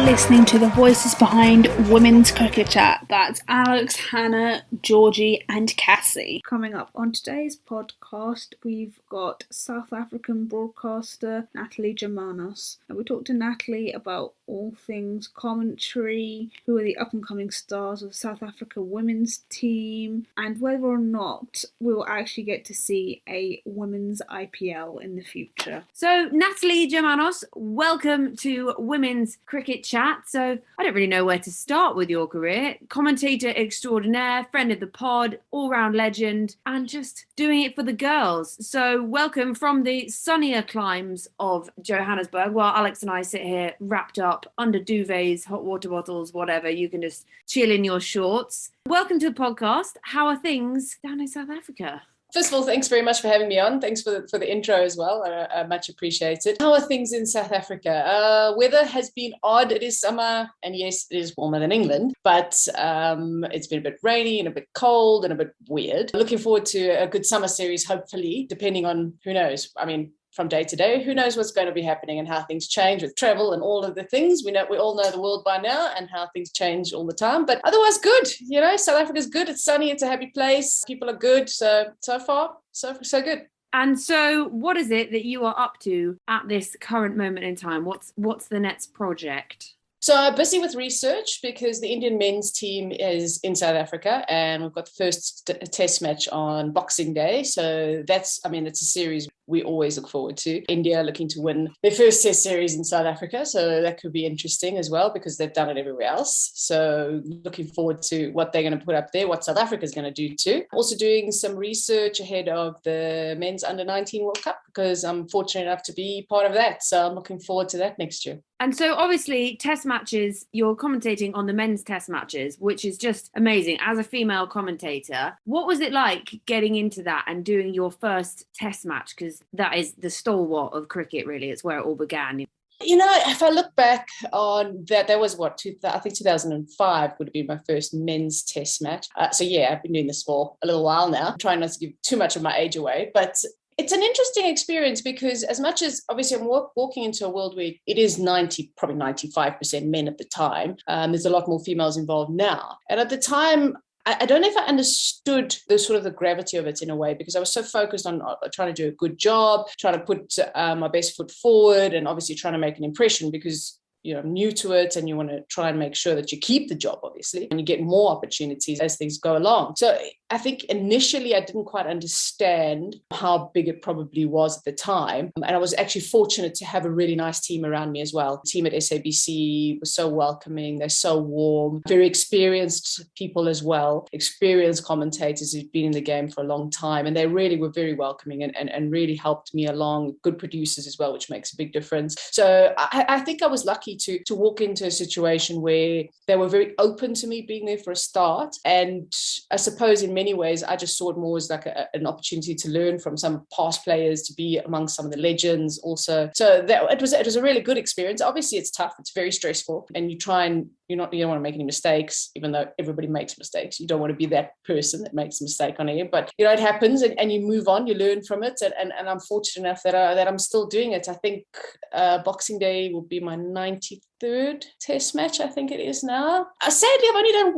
listening to the voices behind Women's Cricket Chat. That's Alex, Hannah, Georgie and Cassie. Coming up on today's podcast, we've got South African broadcaster Natalie Germanos. And we talked to Natalie about all things commentary, who are the up-and-coming stars of the South Africa women's team, and whether or not we will actually get to see a women's IPL in the future. So, Natalie Germanos, welcome to Women's Cricket Chat. So, I don't really know where to start with your career. Commentator extraordinaire, friend of the pod, all-round legend, and just doing it for the girls. So, welcome from the sunnier climes of Johannesburg, while Alex and I sit here wrapped up under duvets, hot water bottles, whatever. You can just chill in your shorts. Welcome to the podcast. How are things down in South Africa? First of all, thanks very much for having me on. Thanks for the intro as well. I much appreciated. How are things in South Africa? Weather has been odd. It is summer, and yes, it is warmer than England, but it's been a bit rainy and a bit cold and a bit weird. Looking forward to a good summer series, hopefully, depending on, who knows, from day to day, who knows what's going to be happening and how things change with travel and all of the things. We all know the world by now and how things change all the time. But otherwise, good. South Africa's good. It's sunny. It's a happy place. People are good. So far, so good. And so, what is it that you are up to at this current moment in time? What's the next project? So I'm busy with research because the Indian men's team is in South Africa and we've got the first test match on Boxing Day. So it's a series we always look forward to. India looking to win their first test series in South Africa. So that could be interesting as well because they've done it everywhere else. So looking forward to what they're going to put up there, what South Africa is going to do too. Also doing some research ahead of the men's under-19 World Cup because I'm fortunate enough to be part of that. So I'm looking forward to that next year. And so obviously test matches, you're commentating on the men's test matches, which is just amazing. As a female commentator, what was it like getting into that and doing your first test match? Because that is the stalwart of cricket, really. It's where it all began. If I look back on that was I think 2005 would have been my first men's test match. I've been doing this for a little while now. I'm trying not to give too much of my age away, but it's an interesting experience because as much as obviously I'm walking into a world where it is probably 95% men at the time, there's a lot more females involved now. And at the time, I don't know if I understood the gravity of it in a way because I was so focused on trying to do a good job, trying to put my best foot forward and obviously trying to make an impression because I'm new to it and you want to try and make sure that you keep the job, obviously, and you get more opportunities as things go along. So I think initially I didn't quite understand how big it probably was at the time. And I was actually fortunate to have a really nice team around me as well. The team at SABC was so welcoming. They're so warm, very experienced people as well, experienced commentators who've been in the game for a long time. And they really were very welcoming and really helped me along. Good producers as well, which makes a big difference. So I think I was lucky to walk into a situation where they were very open to me being there for a start. And I suppose in many ways, I just saw it more as like an opportunity to learn from some past players, to be amongst some of the legends also. So it was a really good experience. Obviously, it's tough. It's very stressful. And you don't want to make any mistakes, even though everybody makes mistakes. You don't want to be that person that makes a mistake on air. But, it happens and you move on, you learn from it. And I'm fortunate enough that I'm still doing it. I think Boxing Day will be my 93rd test match, I think it is now. Sadly, I've only done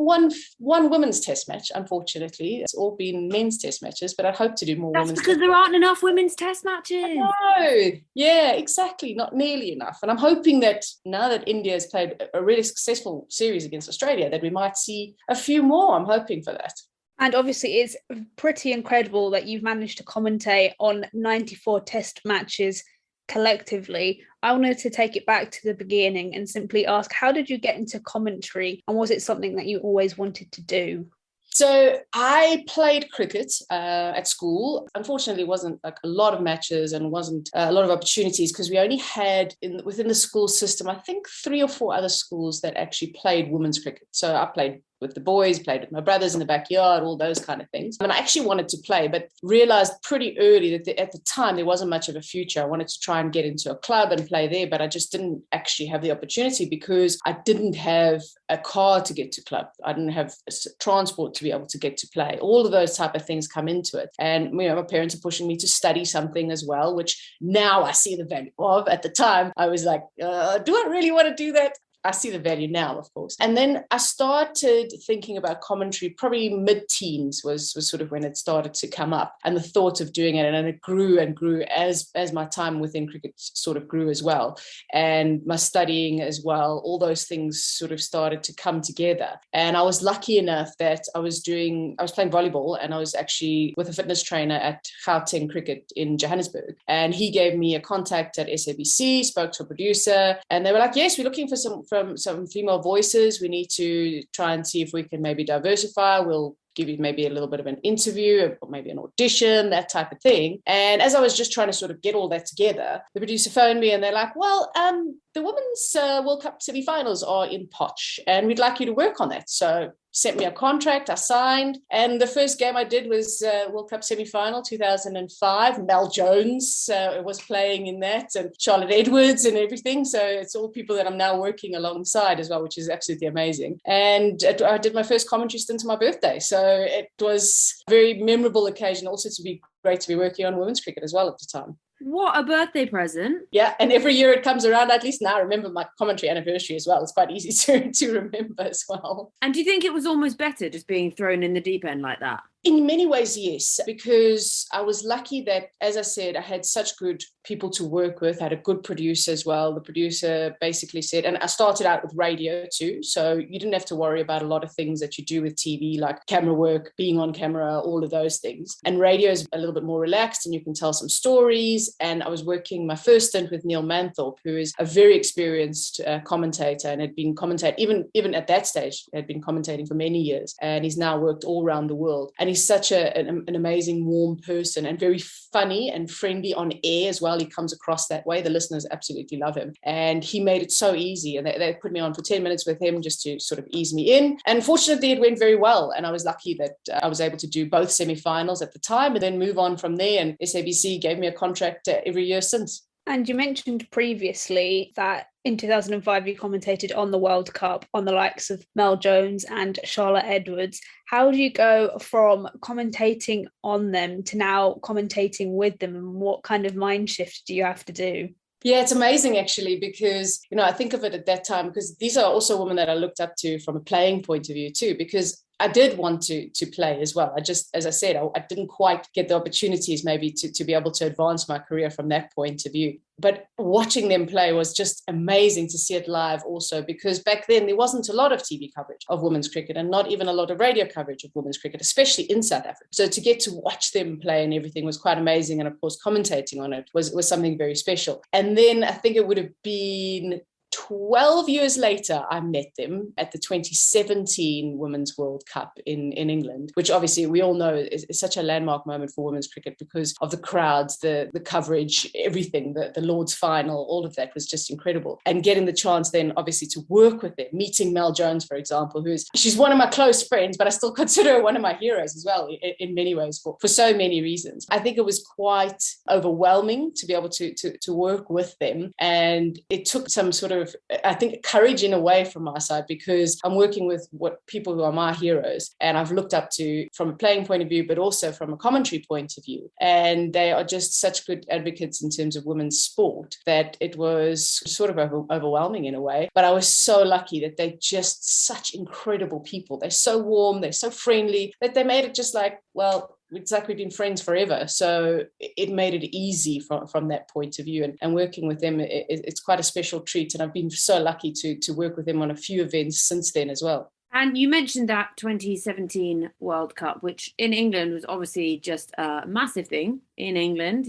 one women's test match, unfortunately. It's all been men's test matches, but I hope to do more women's. That's because there aren't enough women's test matches. No, yeah, exactly. Not nearly enough. And I'm hoping that now that India has played a really successful series against Australia, that we might see a few more. I'm hoping for that. And obviously it's pretty incredible that you've managed to commentate on 94 test matches collectively. I wanted to take it back to the beginning and simply ask, how did you get into commentary and was it something that you always wanted to do? So I played cricket at school. Unfortunately, it wasn't like a lot of matches and wasn't a lot of opportunities because we only had within the school system, I think 3 or 4 other schools that actually played women's cricket. So I played with the boys, played with my brothers in the backyard, all those kind of things. And I actually wanted to play, but realized pretty early that at the time there wasn't much of a future. I wanted to try and get into a club and play there, but I just didn't actually have the opportunity because I didn't have a car to get to club. I didn't have transport to be able to get to play. All of those type of things come into it. And, my parents are pushing me to study something as well, which now I see the value of. At the time, I was like, do I really want to do that? I see the value now, of course. And then I started thinking about commentary, probably mid-teens was sort of when it started to come up, and the thought of doing it. And it grew and grew as my time within cricket sort of grew as well. And my studying as well, all those things sort of started to come together. And I was lucky enough that I was playing volleyball, and I was actually with a fitness trainer at Gauteng Cricket in Johannesburg. And he gave me a contact at SABC, spoke to a producer, and they were like, yes, we're looking for some female voices. We need to try and see if we can maybe diversify. We'll give you maybe a little bit of an interview or maybe an audition, that type of thing. And as I was just trying to sort of get all that together, the producer phoned me and they're like, well, the Women's World Cup semi-finals are in Poch and we'd like you to work on that. So sent me a contract, I signed. And the first game I did was World Cup semi-final 2005. Mel Jones was playing in that, and Charlotte Edwards and everything. So it's all people that I'm now working alongside as well, which is absolutely amazing. And I did my first commentary stint on my birthday. So it was a very memorable occasion, also to be great to be working on women's cricket as well at the time. What a birthday present. Yeah, and every year it comes around, at least now I remember my commentary anniversary as well. It's quite easy to remember as well. And do you think it was almost better just being thrown in the deep end like that? In many ways, yes, because I was lucky that, as I said, I had such good people to work with. I had a good producer as well. The producer basically said, and I started out with radio too, so you didn't have to worry about a lot of things that you do with TV, like camera work, being on camera, all of those things. And radio is a little bit more relaxed and you can tell some stories. And I was working my first stint with Neil Manthorpe, who is a very experienced commentator and had been commentating, even at that stage, had been commentating for many years. And he's now worked all around the world. And he's such an amazing, warm person and very funny and friendly on air as well. He comes across that way. The listeners absolutely love him. And he made it so easy. And they put me on for 10 minutes with him just to sort of ease me in. And fortunately, it went very well. And I was lucky that I was able to do both semi-finals at the time and then move on from there. And SABC gave me a contract every year since. And you mentioned previously that in 2005 you commentated on the World Cup on the likes of Mel Jones and Charlotte Edwards. How do you go from commentating on them to now commentating with them, and what kind of mind shift do you have to do? Yeah, it's amazing actually, because, I think of it at that time, because these are also women that I looked up to from a playing point of view too, because I did want to play as well. I just, as I said, I didn't quite get the opportunities maybe to be able to advance my career from that point of view. But watching them play was just amazing to see it live also, because back then there wasn't a lot of TV coverage of women's cricket and not even a lot of radio coverage of women's cricket, especially in South Africa. So to get to watch them play and everything was quite amazing. And of course, commentating on it was something very special. And then I think it would have been 12 years later, I met them at the 2017 Women's World Cup in England, which obviously we all know is such a landmark moment for women's cricket because of the crowds, the coverage, everything, the Lord's final, all of that was just incredible. And getting the chance then obviously to work with them, meeting Mel Jones, for example, she's one of my close friends, but I still consider her one of my heroes as well in many ways for so many reasons. I think it was quite overwhelming to be able to work with them. And it took some sort of, I think, courage in a way from my side, because I'm working with people who are my heroes and I've looked up to from a playing point of view, but also from a commentary point of view. And they are just such good advocates in terms of women's sport that it was sort of overwhelming in a way. But I was so lucky that they're just such incredible people. They're so warm, they're so friendly, that they made it just like, well, it's like we've been friends forever. So it made it easy from that point of view. And working with them, it's quite a special treat. And I've been so lucky to work with them on a few events since then as well. And you mentioned that 2017 World Cup, which in England was obviously just a massive thing in England.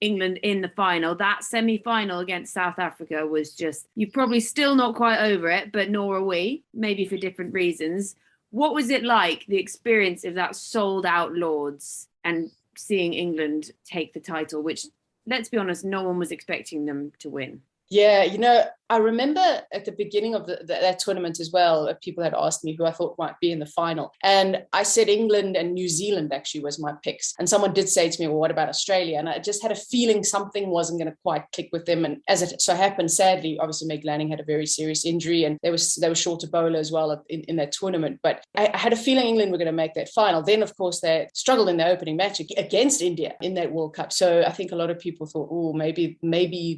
England in the final, that semi-final against South Africa was just, you're probably still not quite over it, but nor are we, maybe for different reasons. What was it like, the experience of that sold out Lords and seeing England take the title, which, let's be honest, no one was expecting them to win? Yeah, I remember at the beginning of that tournament as well, people had asked me who I thought might be in the final. And I said England and New Zealand actually was my picks. And someone did say to me, well, what about Australia? And I just had a feeling something wasn't going to quite click with them. And as it so happened, sadly, obviously Meg Lanning had a very serious injury and they were short of bowler as well in that tournament. But I had a feeling England were going to make that final. Then, of course, they struggled in their opening match against India in that World Cup. So I think a lot of people thought, oh, maybe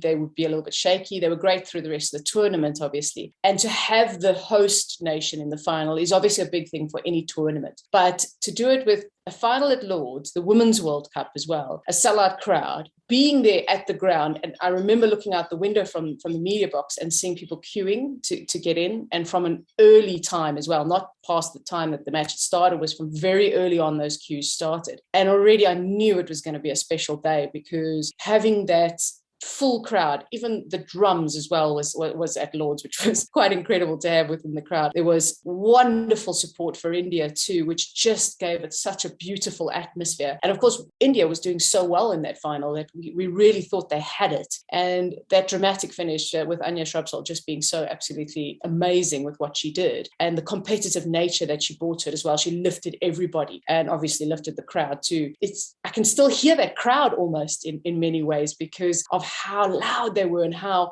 they would be a little bit shaky. They were great through the rest rest of the tournament, obviously. And to have the host nation in the final is obviously a big thing for any tournament. But to do it with a final at Lord's, the Women's World Cup as well, a sellout crowd, being there at the ground. And I remember looking out the window from the media box and seeing people queuing to get in, and from an early time as well, not past the time that the match started, was from very early on those queues started. And already I knew it was going to be a special day, because having that full crowd, even the drums as well was at Lord's, which was quite incredible to have within the crowd. There was wonderful support for India too, which just gave it such a beautiful atmosphere. And of course, India was doing so well in that final that we really thought they had it. And that dramatic finish with Anya Shrubsole just being so absolutely amazing with what she did, and the competitive nature that she brought to it as well. She lifted everybody, and obviously lifted the crowd too. I can still hear that crowd almost in many ways, because of how loud they were and how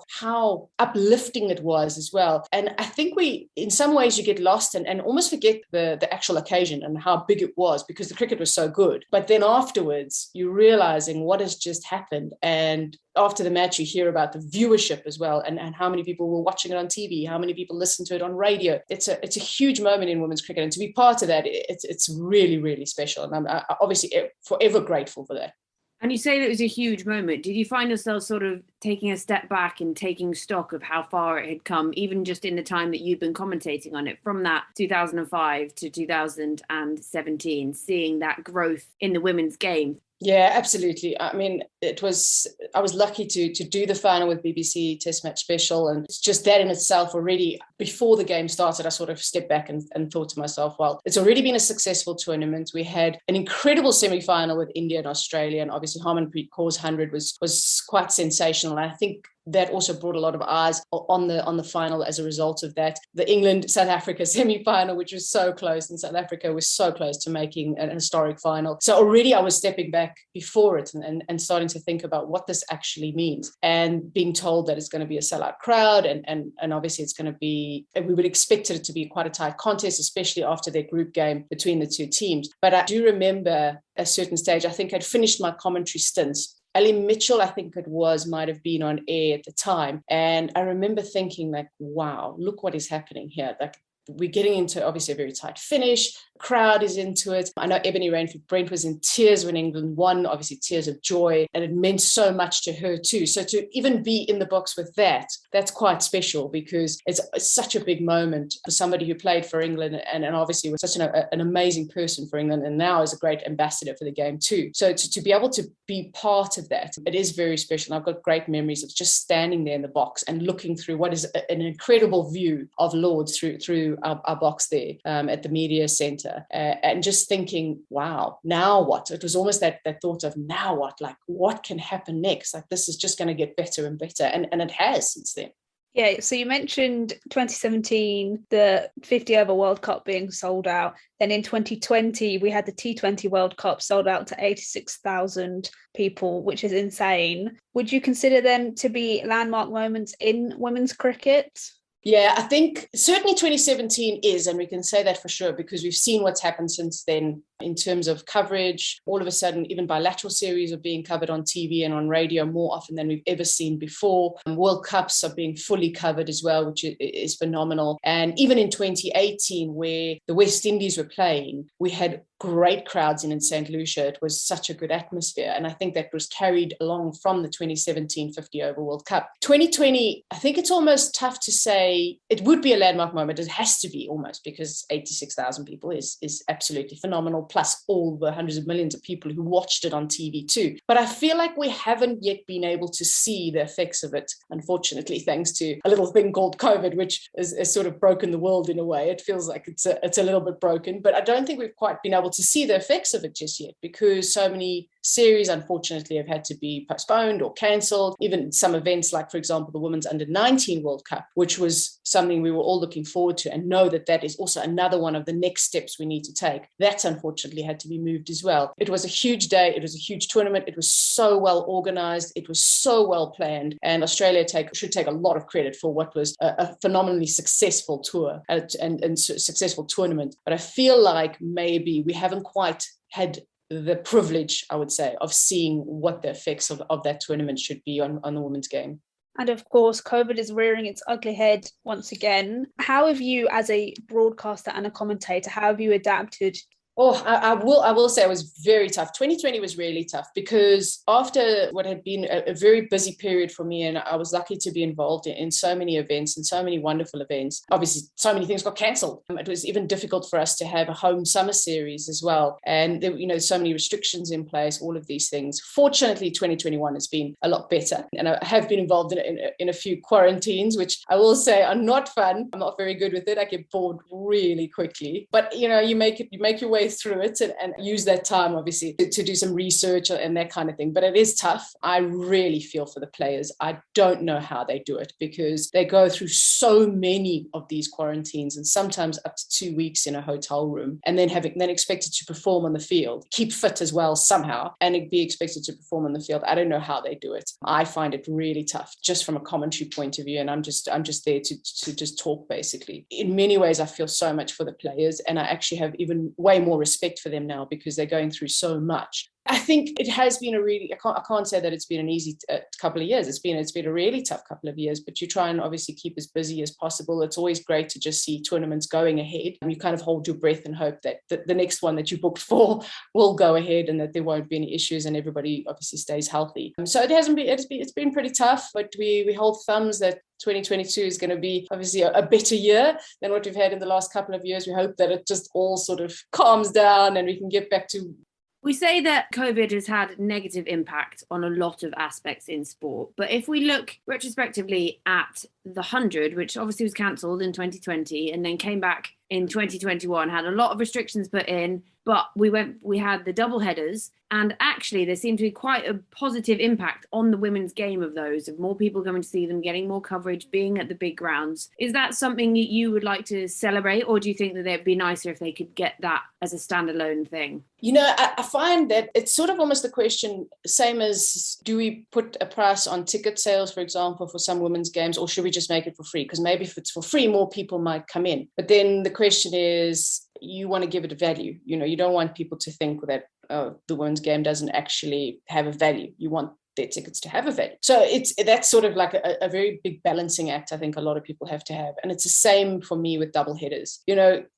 uplifting it was as well. And I think in some ways you get lost and almost forget the actual occasion and how big it was, because the cricket was so good. But then afterwards, you're realizing what has just happened. And after the match, you hear about the viewership as well, and how many people were watching it on TV, how many people listened to it on radio. It's a huge moment in women's cricket, and to be part of that, it's really, really special. And I'm obviously forever grateful for that. And you say that it was a huge moment. Did you find yourself sort of taking a step back and taking stock of how far it had come, even just in the time that you've been commentating on it, from that 2005 to 2017, seeing that growth in the women's game? Yeah, absolutely. I mean, I was lucky to do the final with BBC Test Match Special, and it's just that in itself already. Before the game started, I sort of stepped back and thought to myself, well, it's already been a successful tournament. We had an incredible semi-final with India and Australia, and obviously Harmanpreet Kaur's 100 was quite sensational. And I think that also brought a lot of eyes on the final as a result of that. The England-South Africa semi-final, which was so close, and South Africa was so close to making an historic final. So already I was stepping back before it and starting to think about what this actually means, and being told that it's going to be a sellout crowd, and obviously it's going to be, we would expect it to be quite a tight contest, especially after their group game between the two teams. But I do remember a certain stage, I think I'd finished my commentary stints. Ellie Mitchell, I think it was, might have been on air at the time. And I remember thinking, like, wow, look what is happening here. Like, we're getting into obviously a very tight finish. The crowd is into it. I know Ebony Rainford-Brent was in tears when England won, obviously tears of joy, and it meant so much to her too. So to even be in the box with that's quite special, because it's such a big moment for somebody who played for England and obviously was such an amazing person for England, and now is a great ambassador for the game too. So to be able to be part of that, it is very special. And I've got great memories of just standing there in the box and looking through what is an incredible view of Lord's through our box there at the media centre, and just thinking, wow, now what? It was almost that thought of, now what? Like, what can happen next? Like, this is just going to get better and better, and it has since then. Yeah, so you mentioned 2017, the 50 over World Cup being sold out. Then in 2020, we had the T20 World Cup sold out to 86,000 people, which is insane. Would you consider them to be landmark moments in women's cricket? Yeah, I think certainly 2017 is, and we can say that for sure, because we've seen what's happened since then in terms of coverage. All of a sudden, even bilateral series are being covered on TV and on radio more often than we've ever seen before. World Cups are being fully covered as well, which is phenomenal. And even in 2018, where the West Indies were playing, we had great crowds in St. Lucia. It was such a good atmosphere. And I think that was carried along from the 2017 50 over World Cup. 2020, I think it's almost tough to say it would be a landmark moment. It has to be almost, because 86,000 people is absolutely phenomenal, plus all the hundreds of millions of people who watched it on TV too. But I feel like we haven't yet been able to see the effects of it, unfortunately, thanks to a little thing called COVID, which has sort of broken the world in a way. It feels like it's a little bit broken, but I don't think we've quite been able to see the effects of it just yet, because so many series, unfortunately, have had to be postponed or cancelled. Even some events like, for example, the Women's Under-19 World Cup, which was something we were all looking forward to, and know that is also another one of the next steps we need to take. That's unfortunately had to be moved as well. It was a huge day. It was a huge tournament. It was so well organised. It was so well planned. And Australia should take a lot of credit for what was a phenomenally successful tour and successful tournament. But I feel like maybe we haven't quite had the privilege, I would say, of seeing what the effects of that tournament should be on the women's game. And of course, COVID is rearing its ugly head once again. How have you, as a broadcaster and a commentator, how have you adapted? Oh, I will say it was very tough. 2020 was really tough because after what had been a very busy period for me, and I was lucky to be involved in so many events and so many wonderful events. Obviously, so many things got cancelled. It was even difficult for us to have a home summer series as well. And there were, so many restrictions in place, all of these things. Fortunately, 2021 has been a lot better. And I have been involved in a few quarantines, which I will say are not fun. I'm not very good with it. I get bored really quickly. But, you make your way through it and use that time obviously to do some research and that kind of thing. But it is tough. I really feel for the players. I don't know how they do it because they go through so many of these quarantines and sometimes up to 2 weeks in a hotel room, and then expected to perform on the field, keep fit as well somehow, and be expected to perform on the field. I don't know how they do it. I find it really tough just from a commentary point of view, and I'm just there to just talk basically. In many ways I feel so much for the players, and I actually have even way more respect for them now because they're going through so much. I think it has been I can't say that it's been an easy couple of years. It's been a really tough couple of years, but you try and obviously keep as busy as possible. It's always great to just see tournaments going ahead. And you kind of hold your breath and hope that the next one that you booked for will go ahead and that there won't be any issues and everybody obviously stays healthy. So it's been pretty tough, but we hold thumbs that 2022 is going to be obviously a better year than what we've had in the last couple of years. We hope that it just all sort of calms down and we can get back to. We say that COVID has had negative impact on a lot of aspects in sport. But if we look retrospectively at the 100, which obviously was cancelled in 2020 and then came back in 2021, had a lot of restrictions put in, but we had the double headers, and actually there seemed to be quite a positive impact on the women's game of those, of more people coming to see them, getting more coverage, being at the big grounds. Is that something you would like to celebrate, or do you think that it'd be nicer if they could get that as a standalone thing? I find that it's sort of almost the question, same as do we put a price on ticket sales, for example, for some women's games, or should we just make it for free? Because maybe if it's for free, more people might come in. But then the question is, you want to give it a value. You don't want people to think that the women's game doesn't actually have a value. You want their tickets to have a value. So that's sort of like a very big balancing act I think a lot of people have to have. And it's the same for me with double headers.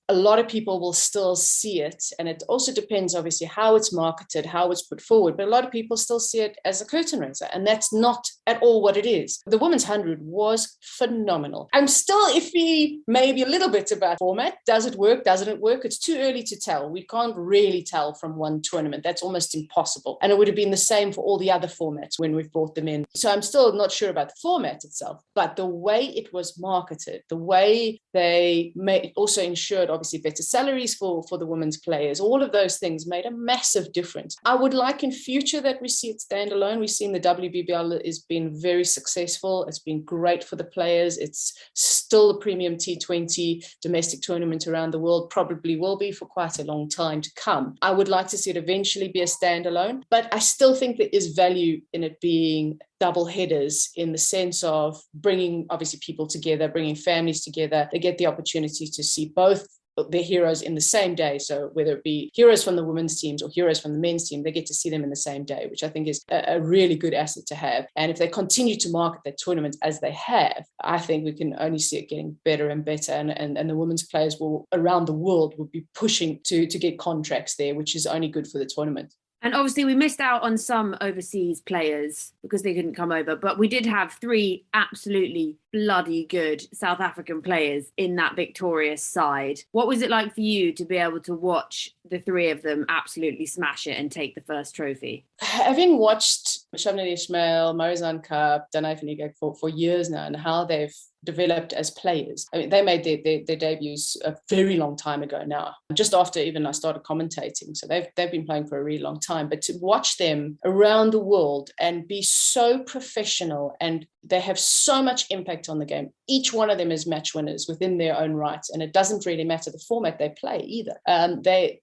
A lot of people will still see it, and it also depends obviously how it's marketed, how it's put forward, but a lot of people still see it as a curtain raiser, and that's not at all what it is. The women's 100 was phenomenal. I'm still iffy maybe a little bit about format. Does it work? Doesn't it work? It's too early to tell. We can't really tell from one tournament. That's almost impossible. And it would have been the same for all the other formats when we've brought them in. So I'm still not sure about the format itself, but the way it was marketed, the way they also ensured obviously better salaries for the women's players, all of those things made a massive difference. I would like in future that we see it standalone. We've seen the WBBL has been very successful. It's been great for the players. It's still a premium T20 domestic tournament around the world, probably will be for quite a long time to come. I would like to see it eventually be a standalone, but I still think there is value in it being double headers in the sense of bringing obviously people together, bringing families together. They get the opportunity to see both their heroes in the same day. So whether it be heroes from the women's teams or heroes from the men's team, they get to see them in the same day, which I think is a really good asset to have. And if they continue to market their tournaments as they have, I think we can only see it getting better and better. And the women's players will around the world will be pushing to get contracts there, which is only good for the tournament. And obviously we missed out on some overseas players because they couldn't come over, but we did have 3 absolutely bloody good South African players in that victorious side. What was it like for you to be able to watch the 3 of them absolutely smash it and take the first trophy? Having watched Shamlin Ismail, Marizan Cup, Danai Finigak for years now, and how they've developed as players. I mean, they made their debuts a very long time ago now, just after even I started commentating. So they've been playing for a really long time. But to watch them around the world and be so professional, and they have so much impact on the game. Each one of them is match winners within their own rights, and it doesn't really matter the format they play either. The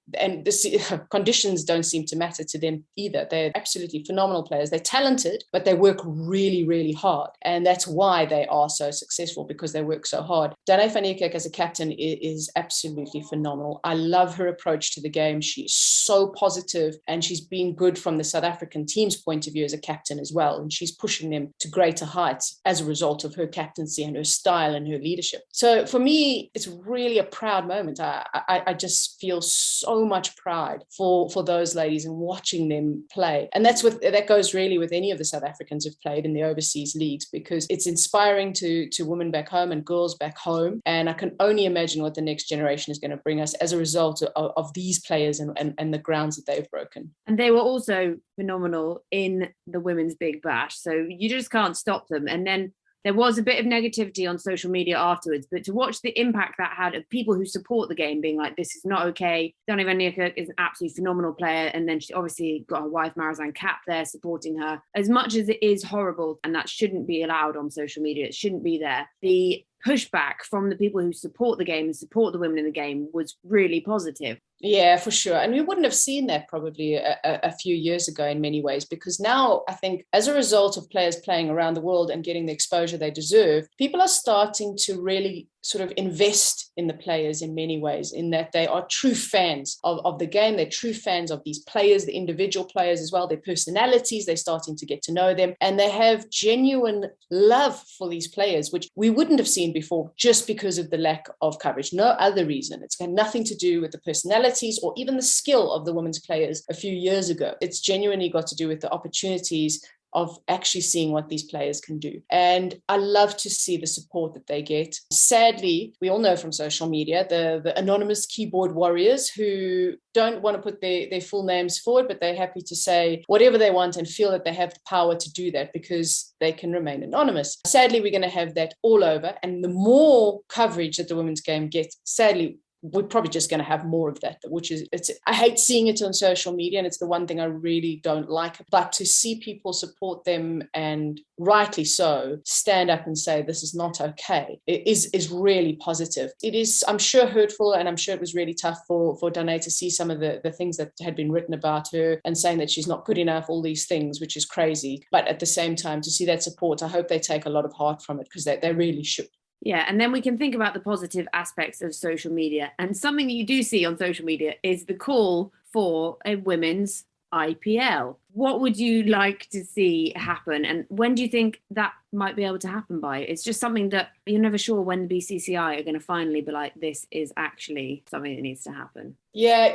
conditions don't seem to matter to them either. They're absolutely phenomenal players. They're talented, but they work really, really hard. And that's why they are so successful, because they work so hard. Danae van Niekerk as a captain is absolutely phenomenal. I love her approach to the game. She's so positive, and she's been good from the South African team's point of view as a captain as well. And she's pushing them to greater heights as a result of her captaincy and her style and her leadership. So for me, it's really a proud moment. I just feel so much pride for those ladies and watching them play. And that goes really with any of the South Africans who've played in the overseas leagues, because it's inspiring to women back home and girls back home. And I can only imagine what the next generation is going to bring us as a result of these players and the grounds that they've broken. And they were also phenomenal in the Women's Big Bash. So you just can't stop them. And then there was a bit of negativity on social media afterwards, but to watch the impact that had of people who support the game being like, this is not okay. Danae van Niekerk is an absolutely phenomenal player. And then she obviously got her wife, Marizanne Kapp, there supporting her. As much as it is horrible, and that shouldn't be allowed on social media, it shouldn't be there, the pushback from the people who support the game and support the women in the game was really positive. Yeah, for sure. And we wouldn't have seen that probably a few years ago in many ways, because now I think as a result of players playing around the world and getting the exposure they deserve, people are starting to really sort of invest in the players in many ways, in that they are true fans of the game. They're true fans of these players, the individual players as well, their personalities. They're starting to get to know them, and they have genuine love for these players, which we wouldn't have seen before just because of the lack of coverage. No other reason. It's got nothing to do with the personalities or even the skill of the women's players a few years ago. It's genuinely got to do with the opportunities of actually seeing what these players can do. And I love to see the support that they get. Sadly, we all know from social media, the anonymous keyboard warriors who don't want to put their full names forward, but they're happy to say whatever they want and feel that they have the power to do that because they can remain anonymous. Sadly, we're going to have that all over. And the more coverage that the women's game gets, sadly, we're probably just going to have more of that, which is, I hate seeing it on social media, and it's the one thing I really don't like. But to see people support them, and rightly so, stand up and say this is not okay, is really positive. It is, I'm sure, hurtful, and I'm sure it was really tough for Danae to see some of the things that had been written about her and saying that she's not good enough, all these things, which is crazy. But at the same time, to see that support, I hope they take a lot of heart from it, because they really should. Yeah, and then we can think about the positive aspects of social media. And something that you do see on social media is the call for a women's IPL. What would you like to see happen? And when do you think that might be able to happen by? It's just something that you're never sure when the BCCI are going to finally be like, this is actually something that needs to happen. Yeah,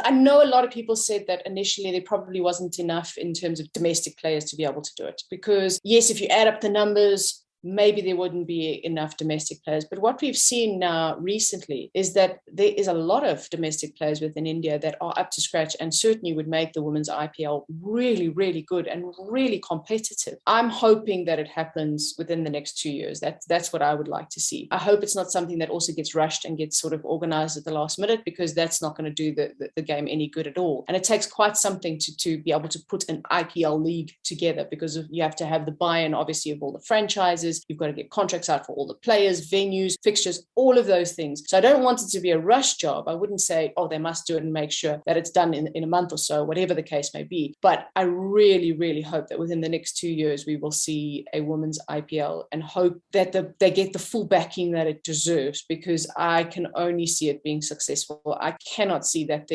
I know a lot of people said that initially there probably wasn't enough in terms of domestic players to be able to do it. Because yes, if you add up the numbers, maybe there wouldn't be enough domestic players. But what we've seen now recently is that there is a lot of domestic players within India that are up to scratch and certainly would make the women's IPL really, really good and really competitive. I'm hoping that it happens within the next 2 years. That's what I would like to see. I hope it's not something that also gets rushed and gets sort of organized at the last minute, because that's not going to do the game any good at all. And it takes quite something to be able to put an IPL league together, because you have to have the buy-in, obviously, of all the franchises. You've got to get contracts out for all the players, venues, fixtures, all of those things. So I don't want it to be a rush job. I wouldn't say, they must do it and make sure that it's done in a month or so, whatever the case may be. But I really, really hope that within the next 2 years, we will see a women's IPL, and hope that they get the full backing that it deserves, because I can only see it being successful. I cannot see that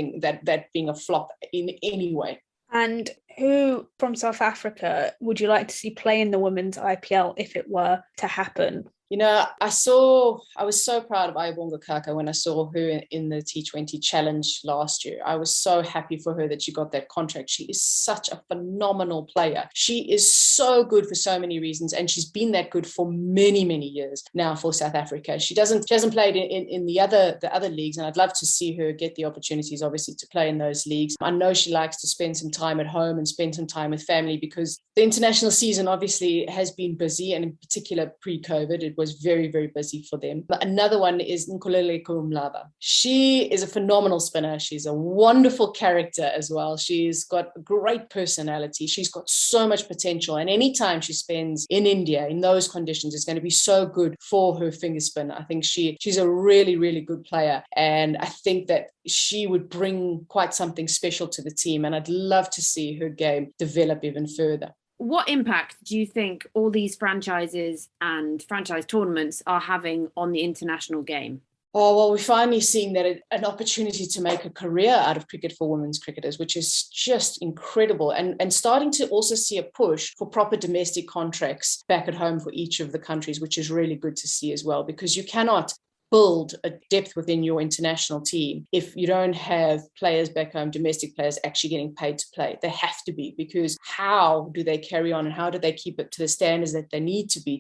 being a flop in any way. And who from South Africa would you like to see play in the women's IPL if it were to happen? I was so proud of Ayabonga Kaka when I saw her in the T20 Challenge last year. I was so happy for her that she got that contract. She is such a phenomenal player. She is so good for so many reasons, and she's been that good for many, many years now for South Africa. She hasn't played in the other leagues, and I'd love to see her get the opportunities, obviously, to play in those leagues. I know she likes to spend some time at home and spend some time with family, because the international season obviously has been busy, and in particular pre-COVID, it was very, very busy for them. But another one is Nkululeko Kumlaba. She is a phenomenal spinner. She's a wonderful character as well. She's got a great personality. She's got so much potential. And anytime she spends in India in those conditions, it's going to be so good for her finger spin. I think she's a really, really good player. And I think that she would bring quite something special to the team. And I'd love to see her game develop even further. What impact do you think all these franchises and franchise tournaments are having on the international game? Oh, well, we're finally seeing that an opportunity to make a career out of cricket for women's cricketers, which is just incredible. And starting to also see a push for proper domestic contracts back at home for each of the countries, which is really good to see as well, because you cannot build a depth within your international team if you don't have players back home, domestic players actually getting paid to play. They have to be, because how do they carry on and how do they keep it to the standards that they need to be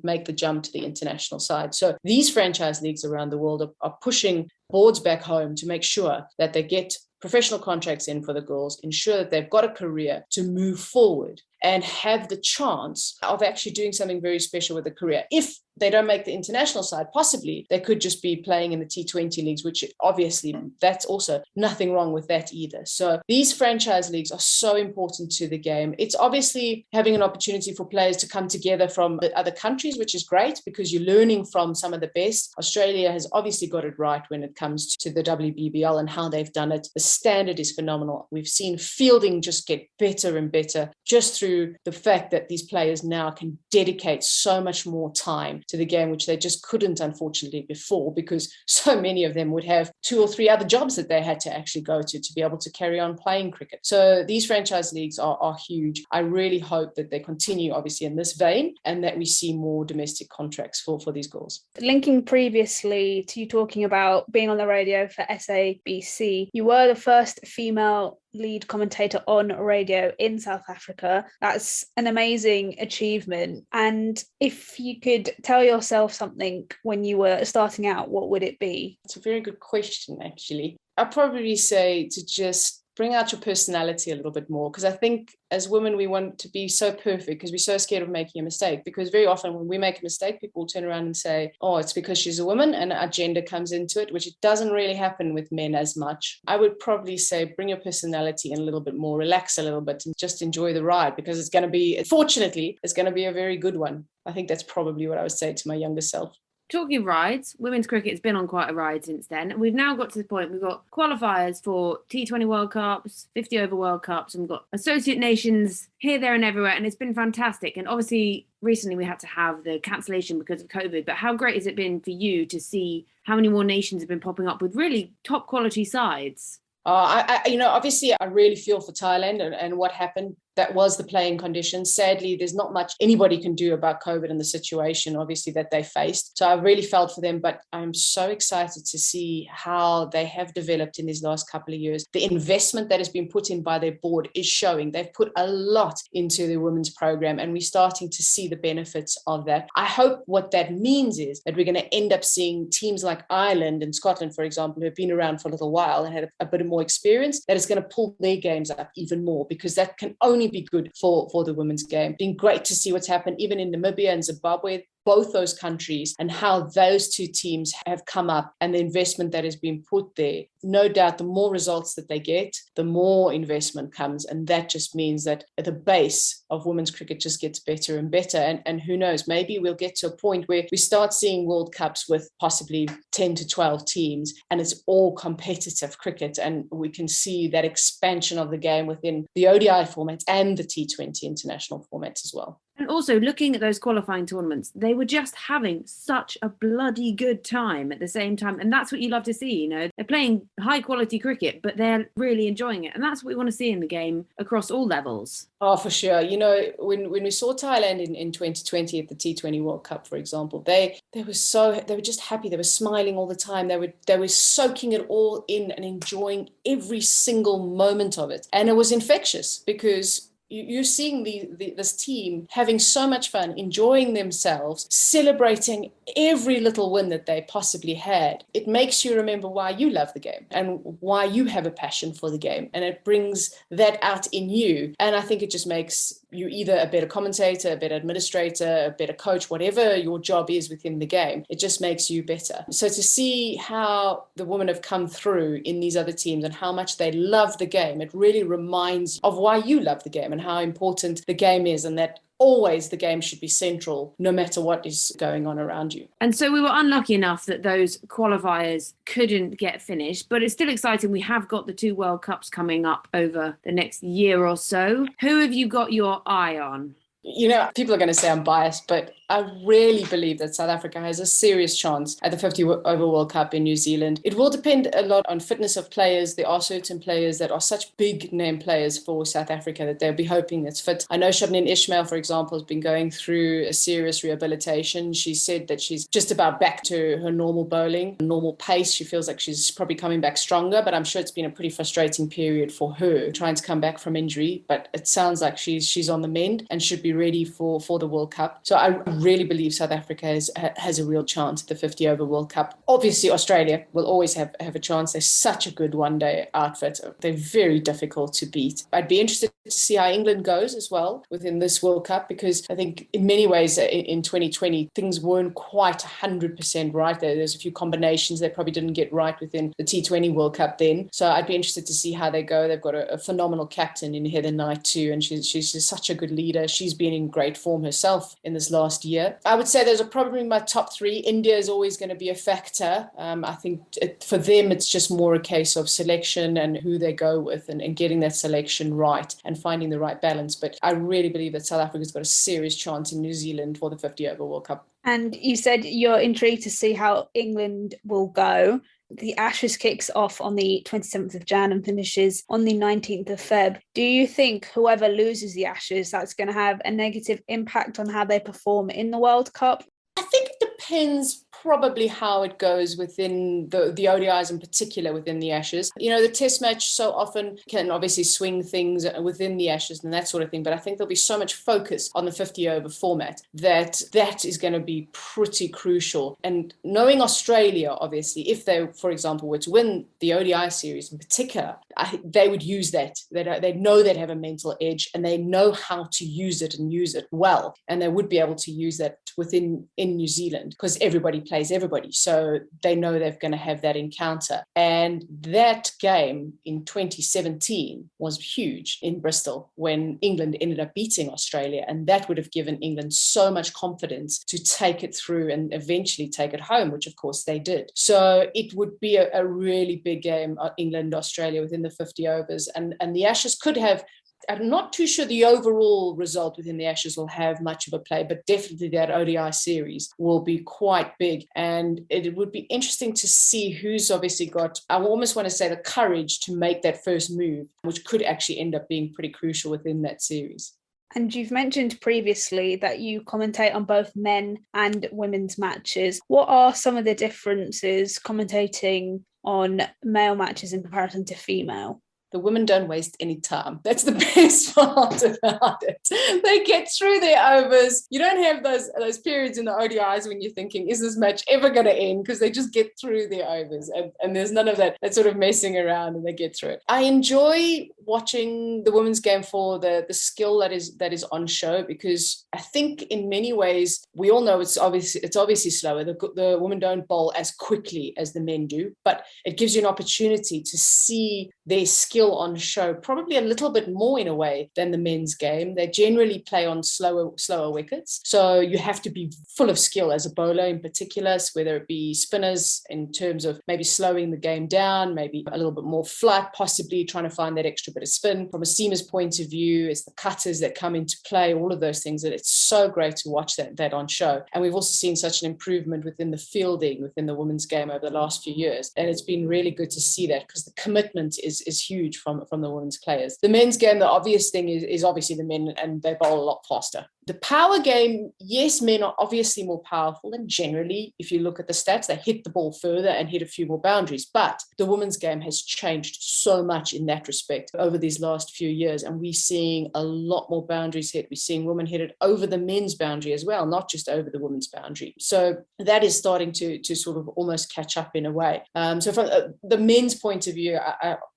make the jump to the international side? So these franchise leagues around the world are pushing boards back home to make sure that they get professional contracts in for the girls, ensure that they've got a career to move forward and have the chance of actually doing something very special with a career. If they don't make the international side, possibly they could just be playing in the T20 leagues, which obviously that's also nothing wrong with that either. So these franchise leagues are so important to the game. It's obviously having an opportunity for players to come together from other countries, which is great because you're learning from some of the best. Australia has obviously got it right when it comes to the WBBL and how they've done it. The standard is phenomenal. We've seen fielding just get better and better just through the fact that these players now can dedicate so much more time to the game, which they just couldn't, unfortunately, before, because so many of them would have 2 or 3 other jobs that they had to actually go to be able to carry on playing cricket. So these franchise leagues are huge. I really hope that they continue, obviously, in this vein and that we see more domestic contracts for these girls. Linking previously to you talking about being on the radio for SABC, you were the first female lead commentator on radio in South Africa. That's an amazing achievement. And if you could tell yourself something when you were starting out, what would it be? It's a very good question, actually. I'd probably say to just bring out your personality a little bit more, because I think as women we want to be so perfect because we're so scared of making a mistake, because very often when we make a mistake people turn around and say, oh, it's because she's a woman, and our gender comes into it, which it doesn't really happen with men as much. I would probably say bring your personality in a little bit more, relax a little bit and just enjoy the ride, because it's going to be, fortunately, it's going to be a very good one. I think that's probably what I would say to my younger self. Talking rides, women's cricket has been on quite a ride since then. We've now got to the point, we've got qualifiers for T20 World Cups, 50 over World Cups, and we've got associate nations here, there and everywhere. And it's been fantastic. And obviously, recently we had to have the cancellation because of COVID. But how great has it been for you to see how many more nations have been popping up with really top quality sides? Obviously, I really feel for Thailand and what happened. That was the playing conditions. Sadly, there's not much anybody can do about COVID and the situation, obviously, that they faced. So I really felt for them, but I'm so excited to see how they have developed in these last couple of years. The investment that has been put in by their board is showing. They've put a lot into the women's program, and we're starting to see the benefits of that. I hope what that means is that we're going to end up seeing teams like Ireland and Scotland, for example, who have been around for a little while and had a bit more experience, that is going to pull their games up even more, because that can only be good for the women's game. Been great to see what's happened even in Namibia and Zimbabwe, both those countries, and how those two teams have come up and the investment that has been put there. No doubt the more results that they get, the more investment comes, and that just means that the base of women's cricket just gets better and better. And who knows, maybe we'll get to a point where we start seeing World Cups with possibly 10 to 12 teams and it's all competitive cricket, and we can see that expansion of the game within the ODI formats and the T20 international formats as well. And also looking at those qualifying tournaments, they were just having such a bloody good time at the same time. And that's what you love to see, you know. They're playing high quality cricket, but they're really enjoying it. And that's what we want to see in the game across all levels. Oh, for sure. You know, when we saw Thailand in 2020 at the T20 World Cup, for example, they were just happy. They were smiling all the time. They were soaking it all in and enjoying every single moment of it. And it was infectious because you're seeing this team having so much fun, enjoying themselves, celebrating every little win that they possibly had. It makes you remember why you love the game and why you have a passion for the game. And it brings that out in you. And I think it just makes you either a better commentator, a better administrator, a better coach, whatever your job is within the game. It just makes you better. So to see how the women have come through in these other teams and how much they love the game, it really reminds you of why you love the game and how important the game is, and that always the game should be central no matter what is going on around you. And so we were unlucky enough that those qualifiers couldn't get finished, but it's still exciting. We have got the 2 World Cups coming up over the next year or so. Who have you got your eye on? You know, people are going to say I'm biased, but I really believe that South Africa has a serious chance at the 50 over World Cup in New Zealand. It will depend a lot on fitness of players. There are certain players that are such big name players for South Africa that they'll be hoping that's fit. I know Shabneen Ismail, for example, has been going through a serious rehabilitation. She said that she's just about back to her normal bowling, normal pace. She feels like she's probably coming back stronger, but I'm sure it's been a pretty frustrating period for her trying to come back from injury. But it sounds like she's on the mend and should be ready for the World Cup. So I really believe South Africa has a real chance at the 50 over World Cup. Obviously, Australia will always have a chance. They're such a good one-day outfit. They're very difficult to beat. I'd be interested to see how England goes as well within this World Cup, because I think in many ways in 2020, things weren't quite 100% right. There's a few combinations they probably didn't get right within the T20 World Cup then. So I'd be interested to see how they go. They've got a phenomenal captain in Heather Knight too, and she's such a good leader. She's been in great form herself in this last year. I would say those are probably my top 3. India is always going to be a factor. I think for them, it's just more a case of selection and who they go with and getting that selection right and finding the right balance. But I really believe that South Africa's got a serious chance in New Zealand for the 50 over World Cup. And you said you're intrigued to see how England will go. The Ashes kicks off on the 27th of Jan and finishes on the 19th of Feb. Do you think whoever loses the Ashes, that's going to have a negative impact on how they perform in the World Cup? I think it depends probably how it goes within the ODIs, in particular within the Ashes. You know, the Test match so often can obviously swing things within the Ashes and that sort of thing, but I think there'll be so much focus on the 50 over format that is going to be pretty crucial. And knowing Australia, obviously, if they, for example, were to win the ODI series in particular, they would use that. They know they'd have a mental edge and they know how to use it and use it well. And they would be able to use that in New Zealand because everybody plays everybody. So they know they're going to have that encounter. And that game in 2017 was huge in Bristol when England ended up beating Australia. And that would have given England so much confidence to take it through and eventually take it home, which of course they did. So it would be a really big game, England-Australia within the 50 overs. And the Ashes could have, I'm not too sure the overall result within the Ashes will have much of a play, but definitely that ODI series will be quite big. And it would be interesting to see who's obviously got, I almost want to say, the courage to make that first move, which could actually end up being pretty crucial within that series. And you've mentioned previously that you commentate on both men and women's matches. What are some of the differences commentating on male matches in comparison to female? The women don't waste any time. That's the best part about it. They get through their overs. You don't have those periods in the ODIs when you're thinking, is this match ever going to end? Because they just get through their overs. And there's none of that sort of messing around, and they get through it. I enjoy watching the women's game for the skill that is on show, because I think in many ways, we all know it's obviously slower. The women don't bowl as quickly as the men do, but it gives you an opportunity to see their skill on show probably a little bit more in a way than the men's game. They generally play on slower wickets. So you have to be full of skill as a bowler in particular, whether it be spinners in terms of maybe slowing the game down, maybe a little bit more flat, possibly trying to find that extra bit of spin. From a seamer's point of view, it's the cutters that come into play, all of those things, that it's so great to watch that on show. And we've also seen such an improvement within the fielding within the women's game over the last few years. And it's been really good to see that, because the commitment is huge from the women's players. The men's game, the obvious thing is obviously the men, and they bowl a lot faster. The power game, yes, men are obviously more powerful, and generally, if you look at the stats, they hit the ball further and hit a few more boundaries. But the women's game has changed so much in that respect over these last few years, and we're seeing a lot more boundaries hit. We're seeing women hit it over the men's boundary as well, not just over the women's boundary. So that is starting to sort of almost catch up in a way. So from the men's point of view,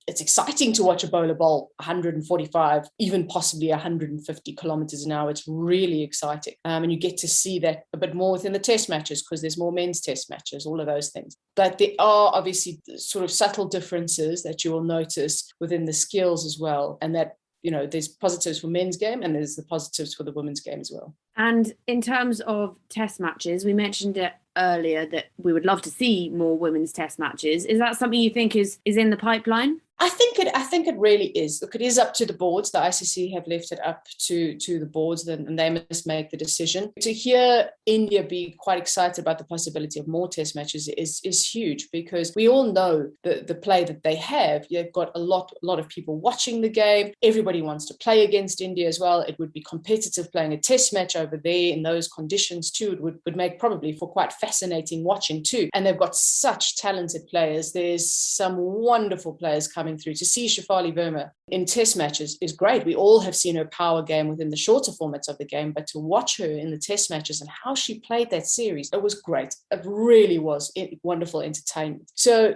it's exciting to watch a bowler bowl 145, even possibly 150 kilometers an hour. It's really exciting. And you get to see that a bit more within the test matches because there's more men's test matches, all of those things. But there are obviously sort of subtle differences that you will notice within the skills as well. And that, there's positives for men's game and there's the positives for the women's game as well. And in terms of test matches, we mentioned it earlier that we would love to see more women's test matches. Is that something you think is in the pipeline? I think it really is. Look, it is up to the boards. The ICC have left it up to the boards, and they must make the decision. To hear India be quite excited about the possibility of more test matches is huge, because we all know the play that they have. You've got a lot of people watching the game. Everybody wants to play against India as well. It would be competitive playing a test match over there in those conditions too. It would make probably for quite fascinating watching too. And they've got such talented players. There's some wonderful players coming through. To see Shafali Verma in test matches is great. We all have seen her power game within the shorter formats of the game, but to watch her in the test matches and how she played that series, it was great. It really was wonderful entertainment. So,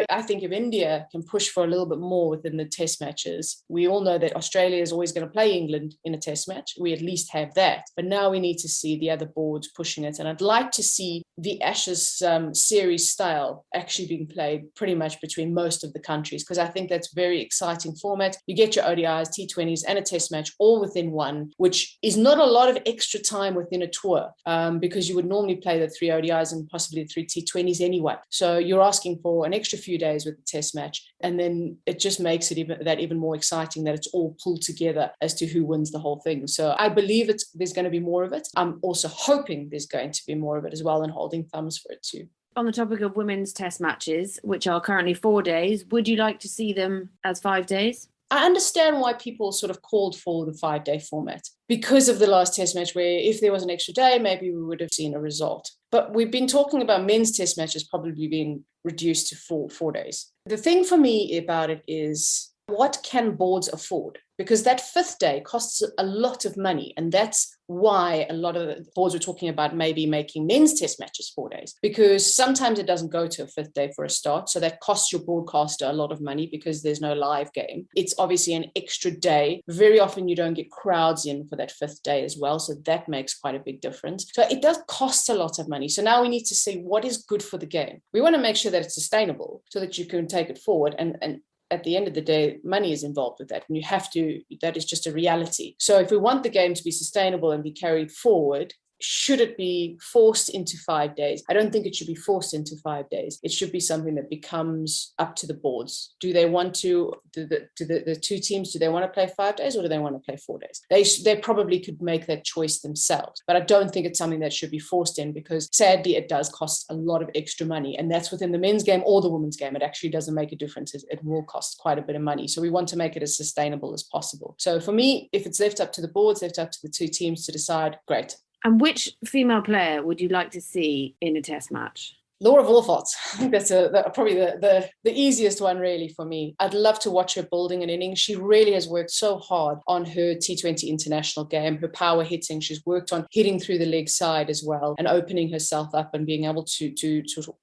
I think if India can push for a little bit more within the test matches, we all know that Australia is always going to play England in a test match. We at least have that. But now we need to see the other boards pushing it. And I'd like to see the Ashes series style actually being played pretty much between most of the countries, because I think that's very exciting format. You get your ODIs, T20s, and a test match all within one, which is not a lot of extra time within a tour, because you would normally play the 3 ODIs and possibly 3 T20s anyway. So you're asking for an extra few days with the test match, and then it just makes it even more exciting that it's all pulled together as to who wins the whole thing. So I believe there's going to be more of it. I'm also hoping there's going to be more of it as well, and holding thumbs for it too. On the topic of women's test matches, which are currently 4 days, would you like to see them as 5 days? I understand why people sort of called for the 5-day format because of the last test match, where if there was an extra day, maybe we would have seen a result. But we've been talking about men's test matches probably being reduced to 4 days. The thing for me about it is, what can boards afford? Because that 5th day costs a lot of money. And that's why a lot of the boards were talking about maybe making men's test matches 4 days, because sometimes it doesn't go to a 5th day for a start. So that costs your broadcaster a lot of money because there's no live game. It's obviously an extra day. Very often you don't get crowds in for that 5th day as well. So that makes quite a big difference. So it does cost a lot of money. So now we need to see what is good for the game. We want to make sure that it's sustainable so that you can take it forward, and at the end of the day, money is involved with that, and you have to, that is just a reality. So if we want the game to be sustainable and be carried forward, should it be forced into 5 days? I don't think it should be forced into 5 days. It should be something that becomes up to the boards. Do they want to, the two teams, do they want to play 5 days or do they want to play 4 days? They probably could make that choice themselves, but I don't think it's something that should be forced in, because sadly it does cost a lot of extra money, and that's within the men's game or the women's game. It actually doesn't make a difference. It will cost quite a bit of money. So we want to make it as sustainable as possible. So for me, if it's left up to the boards, left up to the two teams to decide, great. And which female player would you like to see in a test match? Laura Wolfart. I think that's probably the easiest one really for me. I'd love to watch her building an innings. She really has worked so hard on her T20 international game, her power hitting. She's worked on hitting through the leg side as well and opening herself up and being able to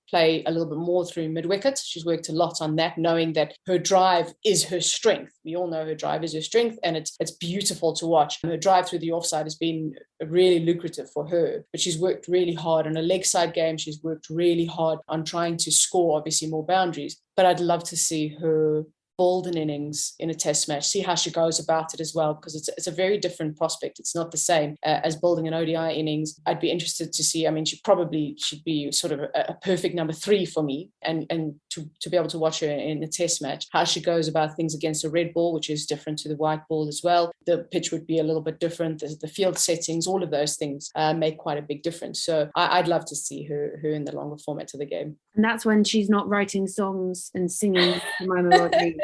play a little bit more through mid-wicket. She's worked a lot on that, knowing that her drive is her strength. We all know her drive is her strength, and it's beautiful to watch. Her drive through the offside has been really lucrative for her, but she's worked really hard on a leg side game. She's worked really hard on trying to score obviously more boundaries, but I'd love to see her bowled an innings in a test match, see how she goes about it as well, because it's a very different prospect. It's not the same as building an ODI innings. I'd be interested to see, I mean, she probably should be sort of a perfect number 3 for me, and to be able to watch her in a test match, how she goes about things against a red ball, which is different to the white ball as well. The pitch would be a little bit different. The field settings, all of those things make quite a big difference. So I'd love to see her in the longer format of the game. And that's when she's not writing songs and singing Jemima Rodriguez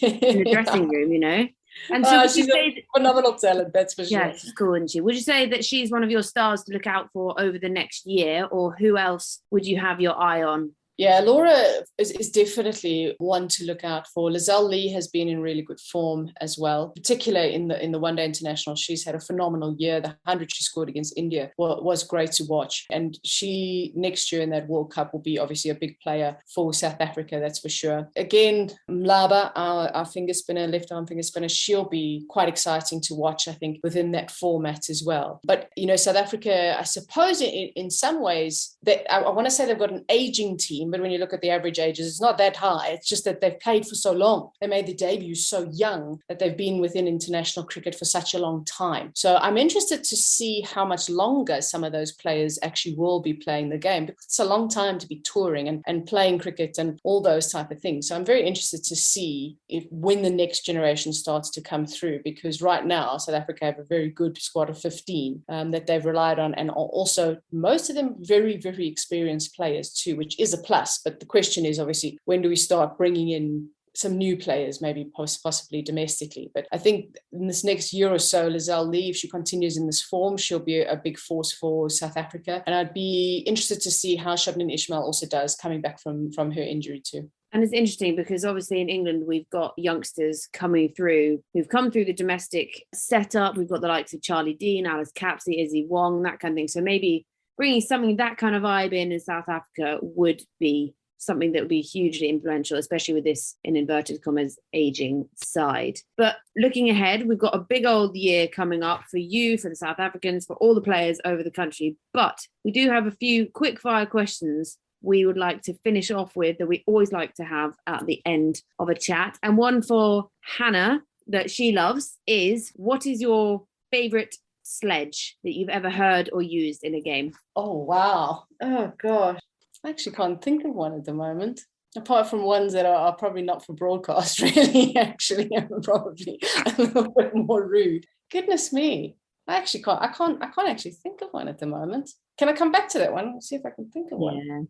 in the dressing room, you know. And so would you She's say a phenomenal talent, that's for sure. yeah, she's cool, isn't she? Would you say that she's one of your stars to look out for over the next year, or who else would you have your eye on? Yeah, Laura is definitely one to look out for. Lizelle Lee has been in really good form as well, particularly in the one day international. She's had a phenomenal year. The 100 she scored against India was great to watch. And she next year in that World Cup will be obviously a big player for South Africa, that's for sure. Again, Mlaba, our finger spinner, left arm finger spinner, she'll be quite exciting to watch, I think, within that format as well. But, South Africa, I suppose in some ways, I want to say they've got an aging team, but when you look at the average ages, it's not that high. It's just that they've played for so long. They made their debut so young that they've been within international cricket for such a long time. So I'm interested to see how much longer some of those players actually will be playing the game, because it's a long time to be touring and playing cricket and all those type of things. So I'm very interested to see when the next generation starts to come through, because right now South Africa have a very good squad of 15 that they've relied on, and also most of them very, very experienced players too, which is a plus. But the question is obviously, when do we start bringing in some new players, maybe possibly domestically? But I think in this next year or so, Lizelle Lee, if she continues in this form, she'll be a big force for South Africa. And I'd be interested to see how Shabnam Ismail also does, coming back from her injury too. And it's interesting because obviously in England, we've got youngsters coming through who've come through the domestic setup. We've got the likes of Charlie Dean, Alice Capsey, Izzy Wong, that kind of thing. So maybe bringing something that kind of vibe in South Africa would be something that would be hugely influential, especially with this, in inverted commas, aging side. But looking ahead, we've got a big old year coming up for you, for the South Africans, for all the players over the country. But we do have a few quick fire questions we would like to finish off with that we always like to have at the end of a chat. And one for Hannah that she loves is, what is your favourite sledge that you've ever heard or used in a game? Oh, wow. Oh, gosh. I actually can't think of one at the moment, apart from ones that are probably not for broadcast, really, actually. I'm probably a little bit more rude. Goodness me. I can't actually think of one at the moment. Can I come back to that one? See if I can think of one.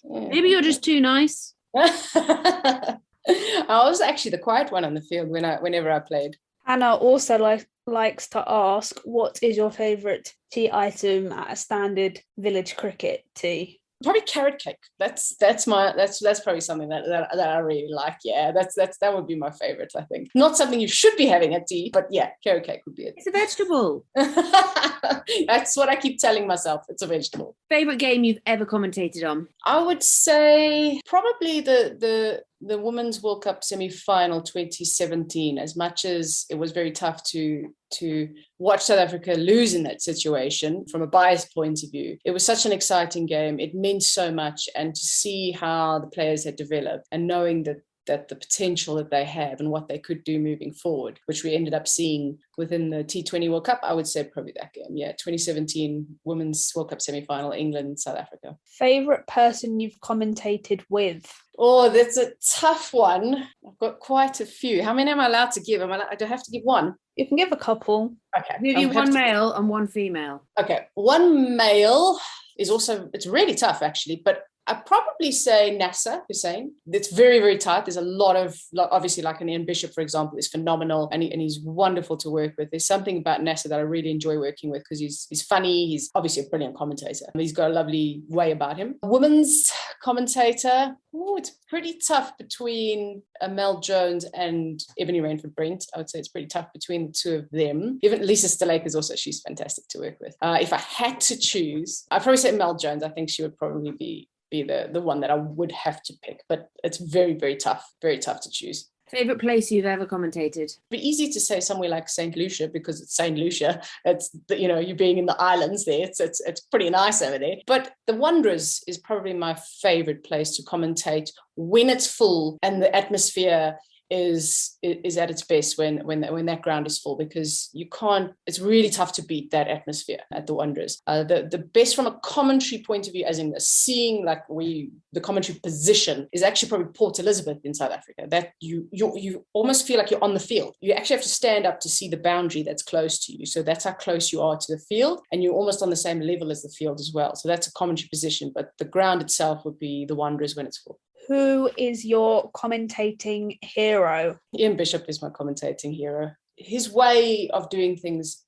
Yeah. Maybe you're just too nice. I was actually the quiet one on the field whenever I played. Hannah also likes to ask, what is your favourite tea item at a standard village cricket tea? Probably carrot cake. That's probably something that I really like. Yeah, that would be my favorite, I think. Not something you should be having at tea, but yeah, carrot cake would be it. It's a vegetable. That's what I keep telling myself. It's a vegetable. Favorite game you've ever commentated on? I would say probably the Women's World Cup semi-final 2017. As much as it was very tough to watch South Africa lose in that situation from a biased point of view, it was such an exciting game. It meant so much, and to see how the players had developed and knowing that the potential that they have and what they could do moving forward, which we ended up seeing within the T20 World Cup, I would say probably that game. Yeah, 2017 Women's World Cup semi-final, England, South Africa. Favourite person you've commentated with? Oh, that's a tough one. I've got quite a few. How many am I allowed to give? I do have to give one. You can give a couple. Okay. Give you one male and one female. Okay. One male is also, it's really tough actually, but I'd probably say Nasser Hussain. It's very, very tight. There's a lot of, obviously, like an Ian Bishop, for example, is phenomenal and he's wonderful to work with. There's something about Nasser that I really enjoy working with because he's funny. He's obviously a brilliant commentator. He's got a lovely way about him. Women's commentator, it's pretty tough between Mel Jones and Ebony Rainford-Brent. I would say it's pretty tough between the two of them. Even Lisa Stalakas also, she's fantastic to work with. If I had to choose, I'd probably say Mel Jones. I think she would probably be the one that I would have to pick, but it's very, very tough to choose. Favorite place you've ever commentated? It'd be easy to say somewhere like St. Lucia because it's St. Lucia. It's, you being in the islands there. It's pretty nice over there. But the Wanderers is probably my favorite place to commentate when it's full and the atmosphere is at its best when that ground is full, because it's really tough to beat that atmosphere at the Wanderers. The best from a commentary point of view, as in seeing the commentary position, is actually probably Port Elizabeth in South Africa. That you almost feel like you're on the field. You actually have to stand up to see the boundary that's close to you. So that's how close you are to the field, and you're almost on the same level as the field as well. So that's a commentary position, but the ground itself would be the Wanderers when it's full. Who is your commentating hero? Ian Bishop is my commentating hero. his way of doing things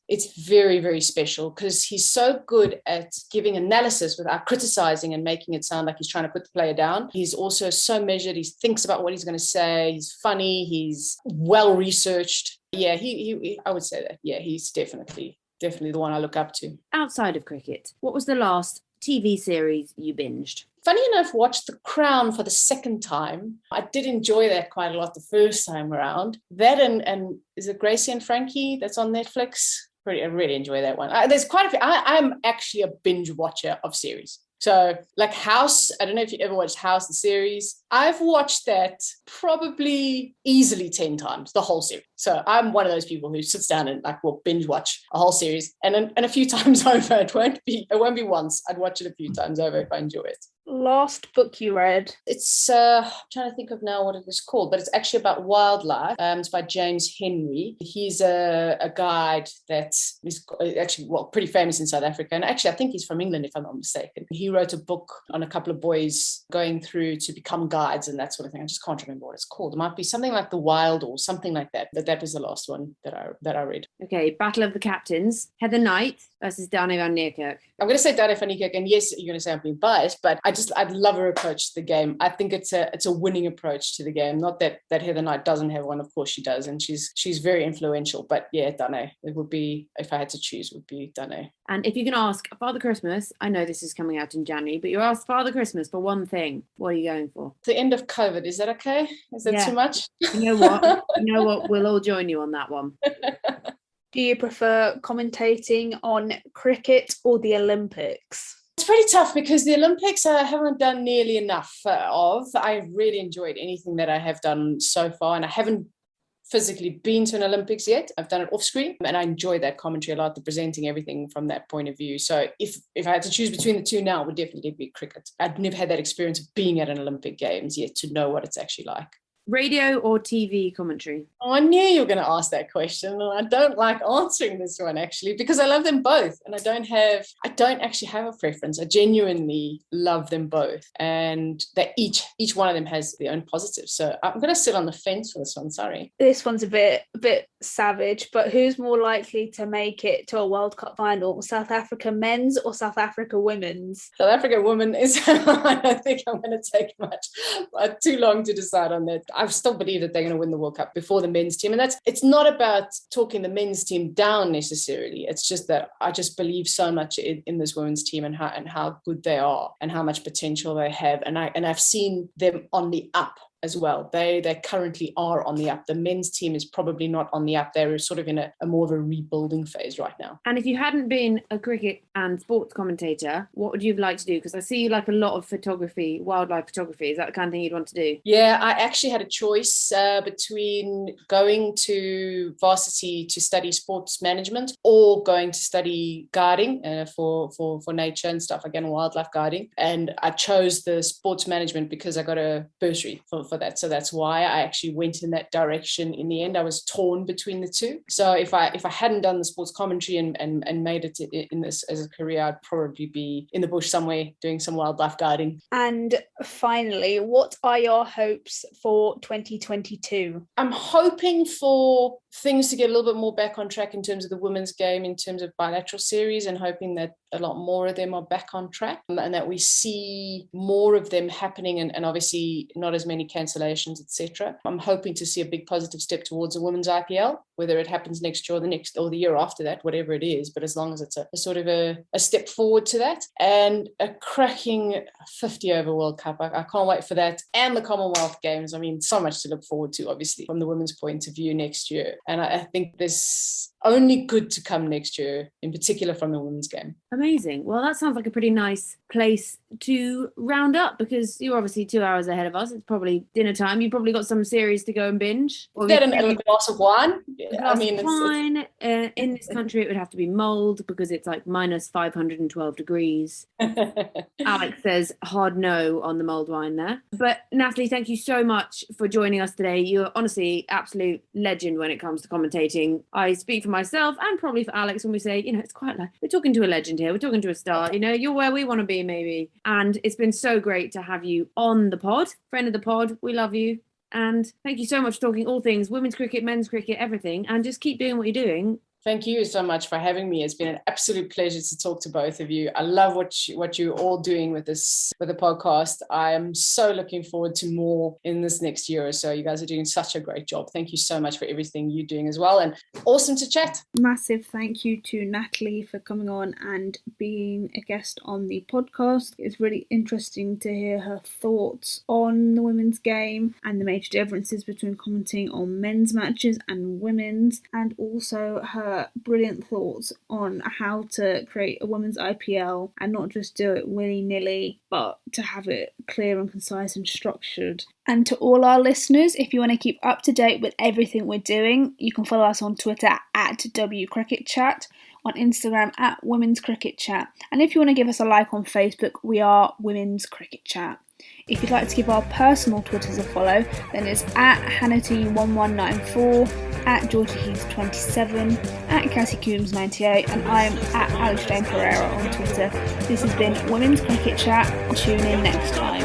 it's very, very special because he's so good at giving analysis without criticizing and making it sound like he's trying to put the player down. He's also so measured. He thinks about what he's going to say. He's funny. He's well researched. Yeah, he I would say that. Yeah, he's definitely the one I look up to. Outside of cricket, what was the last TV series you binged? Funny enough, watched The Crown for the second time. I did enjoy that quite a lot the first time around. That and is it Gracie and Frankie that's on Netflix? I really enjoy that one. There's quite a few. I'm actually a binge watcher of series. So like House, I don't know if you ever watched House, the series. I've watched that probably easily 10 times, the whole series. So I'm one of those people who sits down and like will binge watch a whole series and a few times over. It won't be once. I'd watch it a few times over if I enjoy it. Last book you read? It's I'm trying to think of now what it is called, but it's actually about wildlife. It's by James Henry. He's a guide that is actually pretty famous in South Africa, and actually I think he's from England if I'm not mistaken. He wrote a book on a couple of boys going through to become guides and that sort of thing. I just can't remember what it's called. It might be something like The Wild or something like that. But that was the last one that I read. Okay, Battle of the Captains. Heather Knight versus Dani van Niekerk. I'm going to say Dani van Niekerk, and yes, you're going to say I'm being biased, but I'd love her approach to the game. I think it's a winning approach to the game. Not that Heather Knight doesn't have one, of course she does, and she's very influential. But yeah, Dani. It would be, if I had to choose, would be Dani. And if you can ask Father Christmas, I know this is coming out in January, but you asked Father Christmas for one thing. What are you going for? The end of COVID. Is that okay? Is that too much? You know what? We'll all join you on that one. Do you prefer commentating on cricket or the Olympics? It's pretty tough because the Olympics I haven't done nearly enough of. I really enjoyed anything that I have done so far, and I haven't physically been to an Olympics yet. I've done it off screen, and I enjoy that commentary a lot, the presenting everything from that point of view. So if I had to choose between the two now, it would definitely be cricket. I'd never had that experience of being at an Olympic Games yet to know what it's actually like. Radio or TV commentary? Oh, I knew you were going to ask that question, and I don't like answering this one actually because I love them both, and I don't actually have a preference. I genuinely love them both, and that each one of them has their own positives. So I'm going to sit on the fence for this one. Sorry. This one's a bit savage, but who's more likely to make it to a World Cup final? South Africa men's or South Africa women's? South Africa women is. I don't think I'm going to take too long to decide on that. I still believe that they're going to win the World Cup before the men's team. And it's not about talking the men's team down necessarily. It's just that I just believe so much in this women's team and how good they are and how much potential they have. And I've seen them on the up as well. They currently are on the up. The men's team is probably not on the up. They're sort of in a more of a rebuilding phase right now. And if you hadn't been a cricket and sports commentator, what would you have liked to do? Because I see you like a lot of photography, wildlife photography. Is that the kind of thing you'd want to do? Yeah, I actually had a choice between going to varsity to study sports management or going to study guiding for nature and stuff, again, wildlife guiding. And I chose the sports management because I got a bursary for that. So that's why I actually went in that direction. In the end, I was torn between the two. So if I hadn't done the sports commentary and made it in this as a career, I'd probably be in the bush somewhere doing some wildlife guiding. And finally, what are your hopes for 2022? I'm hoping for things to get a little bit more back on track in terms of the women's game, in terms of bilateral series, and hoping that a lot more of them are back on track and that we see more of them happening and obviously not as many cancellations, etc. I'm hoping to see a big positive step towards a women's IPL, whether it happens next year or the year after that, whatever it is, but as long as it's a sort of a step forward to that, and a cracking 50 over World Cup. I can't wait for that, and the Commonwealth Games. I mean, so much to look forward to, obviously, from the women's point of view next year. And I think there's only good to come next year, in particular from the women's game. Amazing. Well, that sounds like a pretty nice place to round up, because you're obviously 2 hours ahead of us. It's probably dinner time. You've probably got some series to go and binge. That and a glass of wine. Wine. In this country, it would have to be mulled because it's like minus 512 degrees. Alex says hard no on the mulled wine there. But Natalie, thank you so much for joining us today. You're honestly absolute legend when it comes to commentating. I speak for myself and probably for Alex when we say, it's quite like we're talking to a legend here. We're talking to a star. You're where we want to be, maybe. And it's been so great to have you on the pod. Friend of the pod. We love you. And thank you so much for talking all things women's cricket, men's cricket, everything. And just keep doing what you're doing. Thank you so much for having me. It's been an absolute pleasure to talk to both of you. I love what you're all doing with the podcast. I am so looking forward to more in this next year or so. You guys are doing such a great job. Thank you so much for everything you're doing as well. And awesome to chat. Massive thank you to Natalie for coming on and being a guest on the podcast. It's really interesting to hear her thoughts on the women's game and the major differences between commenting on men's matches and women's, and also her brilliant thoughts on how to create a women's IPL and not just do it willy-nilly, but to have it clear and concise and structured. And to all our listeners, if you want to keep up to date with everything we're doing, you can follow us on Twitter at WCricketChat, on Instagram at Women's Cricket Chat, and if you want to give us a like on Facebook, we are Women's Cricket Chat. If you'd like to give our personal Twitters a follow, then it's at Hannity1194, at GeorgieHeath27, at CassieCoombs98, and I'm at Alex Jane Pereira on Twitter. This has been Women's Cricket Chat. Tune in next time.